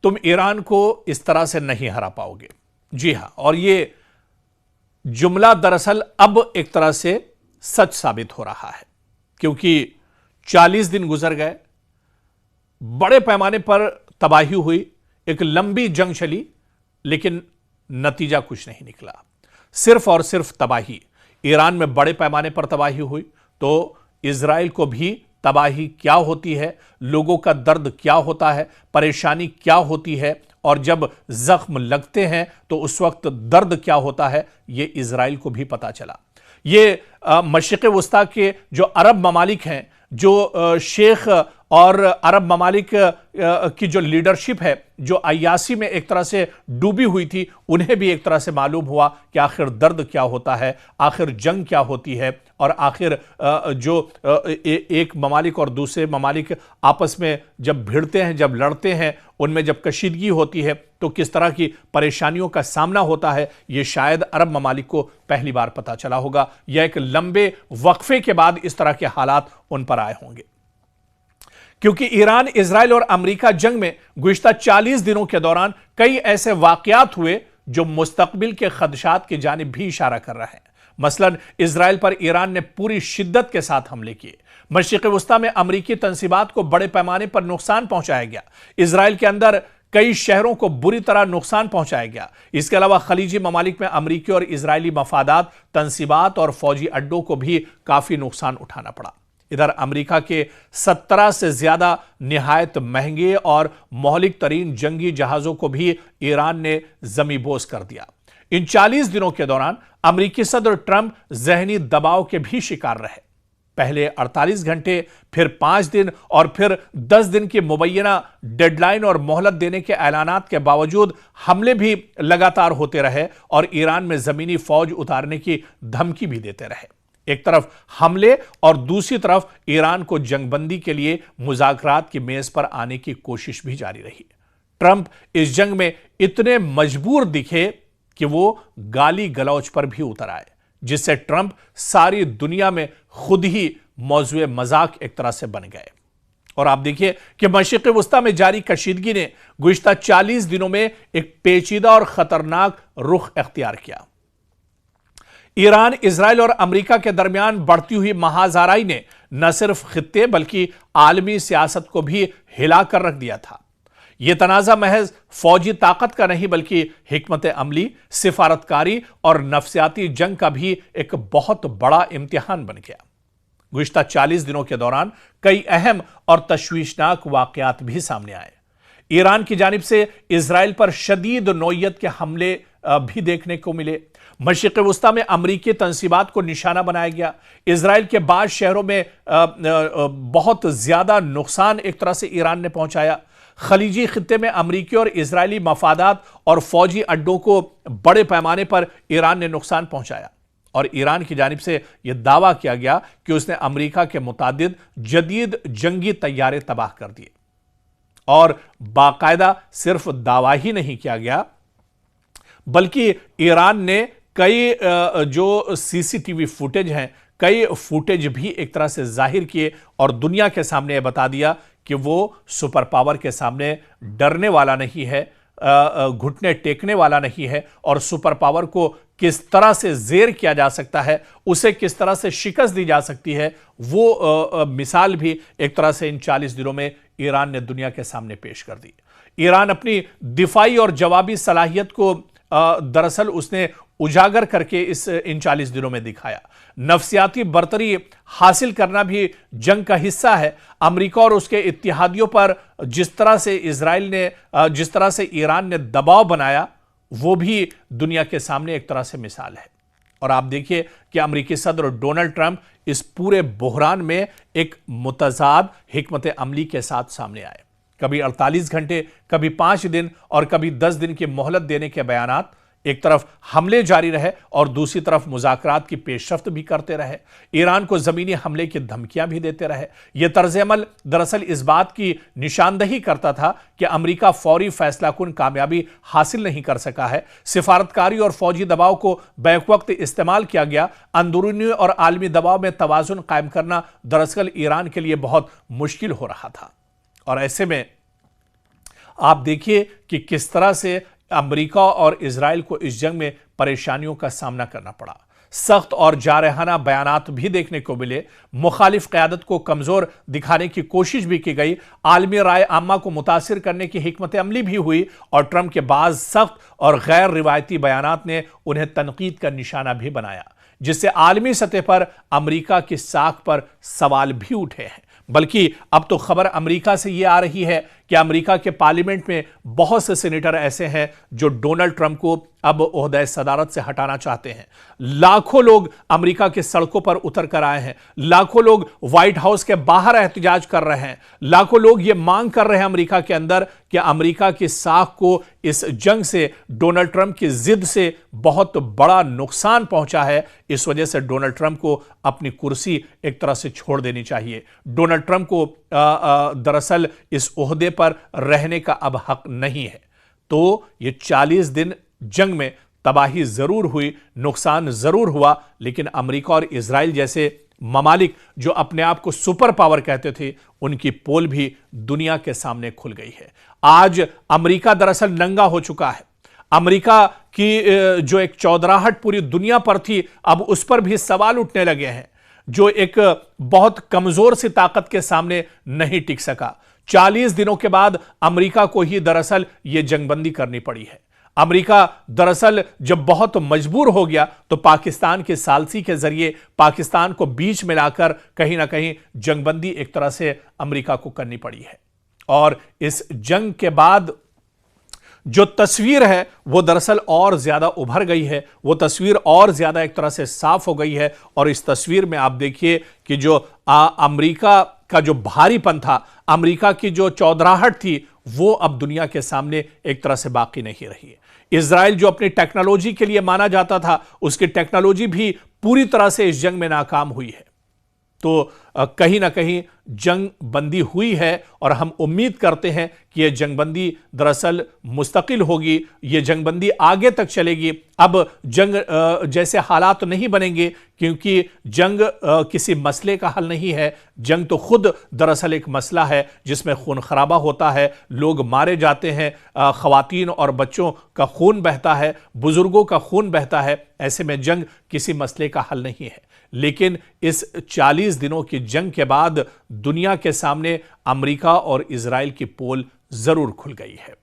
तुम ईरान को इस तरह से नहीं हरा पाओगे। जी हां, और ये जुमला दरअसल अब एक तरह से सच साबित हो रहा है, क्योंकि 40 दिन गुजर गए, बड़े पैमाने पर तबाही हुई, एक लंबी जंग चली, लेकिन नतीजा कुछ नहीं निकला, सिर्फ और सिर्फ तबाही। ईरान में बड़े पैमाने पर तबाही हुई तो इजराइल को भी तबाही क्या होती है, लोगों का दर्द क्या होता है, परेशानी क्या होती है, और जब जख्म लगते हैं तो उस वक्त दर्द क्या होता है, यह इजराइल को भी पता चला। ये मशरिक़ वस्ता के जो अरब ममालिक हैं, जो शेख और अरब ममालिक की जो लीडरशिप है, जो अय्यासी में एक तरह से डूबी हुई थी, उन्हें भी एक तरह से मालूम हुआ कि आखिर दर्द क्या होता है, आखिर जंग क्या होती है, और आखिर जो एक ममालिक और दूसरे ममालिक आपस में जब भिड़ते हैं, जब लड़ते हैं, उनमें जब कशीदगी होती है तो किस तरह की परेशानियों का सामना होता है, यह शायद अरब ममालिक को पहली बार पता चला होगा, या एक लंबे वक्फे के बाद इस तरह के हालात उन पर आए होंगे। क्योंकि ईरान, इजराइल और अमेरिका जंग में गुज़िश्ता 40 दिनों के दौरान कई ऐसे वाकयात हुए जो मुस्तकबिल के खदशात की जानिब भी इशारा कर रहे हैं। मसलन इजराइल पर ईरान ने पूरी शिद्दत के साथ हमले किए। मशरिक़ वस्ता में अमेरिकी तंसीबात को बड़े पैमाने पर नुकसान पहुंचाया गया। इजराइल के अंदर कई शहरों को बुरी तरह नुकसान पहुंचाया गया। इसके अलावा खलीजी ममालिक में अमेरिकी और इजरायली मफादात, तंसीबात और फौजी अड्डों को भी काफी नुकसान उठाना पड़ा। इधर अमेरिका के 17 से ज्यादा निहायत महंगे और मौलिक तरीन जंगी जहाजों को भी ईरान ने जमीबोज कर दिया। इन 40 दिनों के दौरान अमेरिकी सदर ट्रंप जहनी दबाव के भी शिकार रहे। पहले 48 घंटे, फिर 5 दिन और फिर 10 दिन की मुबैना डेडलाइन और मोहलत देने के ऐलानात के बावजूद हमले भी लगातार होते रहे और ईरान में जमीनी फौज उतारने की धमकी भी देते रहे। एक तरफ हमले और दूसरी तरफ ईरान को जंगबंदी के लिए मुज़ाकरात की मेज पर आने की कोशिश भी जारी रही। ट्रंप इस जंग में इतने मजबूर दिखे कि वो गाली गलौज पर भी उतर आए, जिससे ट्रंप सारी दुनिया में खुद ही मौजूए मजाक एक तरह से बन गए। और आप देखिए कि मशरिक़ वस्ता में जारी कशीदगी ने गुज़िश्ता 40 दिनों में एक पेचीदा और खतरनाक रुख अख्तियार किया। ईरान, इजराइल और अमेरिका के दरमियान बढ़ती हुई महाजाराई ने न सिर्फ खित्ते बल्कि आलमी सियासत को भी हिलाकर रख दिया था। यह तनाज़ा महज फौजी ताकत का नहीं बल्कि हिकमत अमली, सिफारतकारी और नफ्सियाती जंग का भी एक बहुत बड़ा इम्तिहान बन गया। गुज़िश्ता 40 दिनों के दौरान कई अहम और तशवीशनाक वाकयात भी सामने आए। ईरान की जानिब से इजराइल पर शदीद नौयत के हमले भी देखने को मिले। मशरिक़ वस्ता में अमरीकी तंसीबात को निशाना बनाया गया। इजराइल के बाद शहरों में बहुत ज्यादा नुकसान एक तरह से ईरान ने पहुंचाया। खलीजी खित्ते में अमरीकी और इजरायली मफादात और फौजी अड्डों को बड़े पैमाने पर ईरान ने नुकसान पहुंचाया और ईरान की जानिब से यह दावा किया गया कि उसने अमरीका के मुतादिद जदीद जंगी तैयारे तबाह कर दिए। और बाकायदा सिर्फ दावा ही नहीं किया गया बल्कि ईरान ने कई जो सीसीटीवी फुटेज हैं, कई फुटेज भी एक तरह से जाहिर किए और दुनिया के सामने बता दिया कि वो सुपर पावर के सामने डरने वाला नहीं है, घुटने टेकने वाला नहीं है और सुपर पावर को किस तरह से जेर किया जा सकता है, उसे किस तरह से शिकस्त दी जा सकती है, वो मिसाल भी एक तरह से इन 40 दिनों में ईरान ने दुनिया के सामने पेश कर दी। ईरान अपनी दिफाई और जवाबी सलाहियत को दरअसल उसने उजागर करके इन 40 दिनों में दिखाया। नफ्सियाती बर्तरी हासिल करना भी जंग का हिस्सा है। अमेरिका और उसके इत्तेहादियों पर जिस तरह से इजराइल ने, जिस तरह से ईरान ने दबाव बनाया, वो भी दुनिया के सामने एक तरह से मिसाल है। और आप देखिए कि अमेरिकी सदर डोनाल्ड ट्रंप इस पूरे बहरान में एक मुतजाद हिकमत अमली के साथ सामने आए। कभी 48 घंटे, कभी 5 दिन और कभी 10 दिन की मोहलत देने के बयानात। एक तरफ हमले जारी रहे और दूसरी तरफ मुज़ाकरात की पेशरफ्त भी करते रहे। ईरान को ज़मीनी हमले की धमकियां भी देते रहे। यह तर्ज अमल दरअसल इस बात की निशानदही करता था कि अमेरिका फौरी फैसलाकुन कामयाबी हासिल नहीं कर सका है। सिफारतकारी और फौजी दबाव को बैकवक्त इस्तेमाल किया गया। अंदरूनी और आलमी दबाव में तवाज़ुन कायम करना दरअसल ईरान के लिए बहुत मुश्किल हो रहा था। और ऐसे में आप देखिए कि किस तरह से अमेरिका और इजराइल को इस जंग में परेशानियों का सामना करना पड़ा। सख्त और जारहाना बयानात भी देखने को मिले, मुखालिफ क़यादत को कमजोर दिखाने की कोशिश भी की गई, आलमी राय आमा को मुतासिर करने की हिकमत अमली भी हुई और ट्रंप के बाज़ सख्त और गैर रिवायती बयानात ने उन्हें तनकीद का निशाना भी बनाया, जिससे आलमी सतह पर अमेरिका की साख पर सवाल भी उठे हैं। बल्कि अब तो खबर अमेरिका से यह आ रही है कि अमेरिका के पार्लियामेंट में बहुत से सीनेटर ऐसे हैं जो डोनाल्ड ट्रंप को अब ओहदा सदारत से हटाना चाहते हैं। लाखों लोग अमेरिका की सड़कों पर उतर कर आए हैं, लाखों लोग व्हाइट हाउस के बाहर एहतजाज कर रहे हैं, लाखों लोग यह मांग कर रहे हैं अमेरिका के अंदर कि अमेरिका की साख को इस जंग से, डोनाल्ड ट्रंप की जिद से बहुत बड़ा नुकसान पहुंचा है। इस वजह से डोनाल्ड ट्रंप को अपनी कुर्सी एक तरह से छोड़ देनी चाहिए। डोनाल्ड ट्रंप को दरअसल इस ओहदे पर रहने का अब हक नहीं है। तो ये 40 दिन जंग में तबाही जरूर हुई, नुकसान जरूर हुआ, लेकिन अमेरिका और इजराइल जैसे ममालिक जो अपने आप को सुपर पावर कहते थे, उनकी पोल भी दुनिया के सामने खुल गई है। आज अमेरिका दरअसल नंगा हो चुका है। अमेरिका की जो एक चौधराहट पूरी दुनिया पर थी, अब उस पर भी सवाल उठने लगे हैं, जो एक बहुत कमजोर सी ताकत के सामने नहीं टिक सका। 40 दिनों के बाद अमेरिका को ही दरअसल यह जंगबंदी करनी पड़ी है। अमेरिका दरअसल जब बहुत मजबूर हो गया तो पाकिस्तान के सालसी के जरिए पाकिस्तान को बीच में लाकर कहीं ना कहीं जंगबंदी एक तरह से अमेरिका को करनी पड़ी है। और इस जंग के बाद जो तस्वीर है वो दरअसल और ज्यादा उभर गई है, वो तस्वीर और ज्यादा एक तरह से साफ हो गई है। और इस तस्वीर में आप देखिए कि जो अमेरिका का जो भारीपन था, अमेरिका की जो चौधराहट थी, वो अब दुनिया के सामने एक तरह से बाकी नहीं रही है। इजराइल जो अपनी टेक्नोलॉजी के लिए माना जाता था, उसकी टेक्नोलॉजी भी पूरी तरह से इस जंग में नाकाम हुई है। तो कहीं ना कहीं जंग बंदी हुई है और हम उम्मीद करते हैं कि यह जंगबंदी दरअसल मुस्तकिल होगी, यह जंगबंदी आगे तक चलेगी। अब जंग जैसे हालात नहीं बनेंगे, क्योंकि जंग किसी मसले का हल नहीं है। जंग तो खुद दरअसल एक मसला है जिसमें खून खराबा होता है, लोग मारे जाते हैं, ख़वातीन और बच्चों का खून बहता है, बुजुर्गों का खून बहता है। ऐसे में जंग किसी मसले का हल नहीं है। लेकिन इस 40 दिनों की जंग के बाद दुनिया के सामने अमेरिका और इजराइल की पोल जरूर खुल गई है।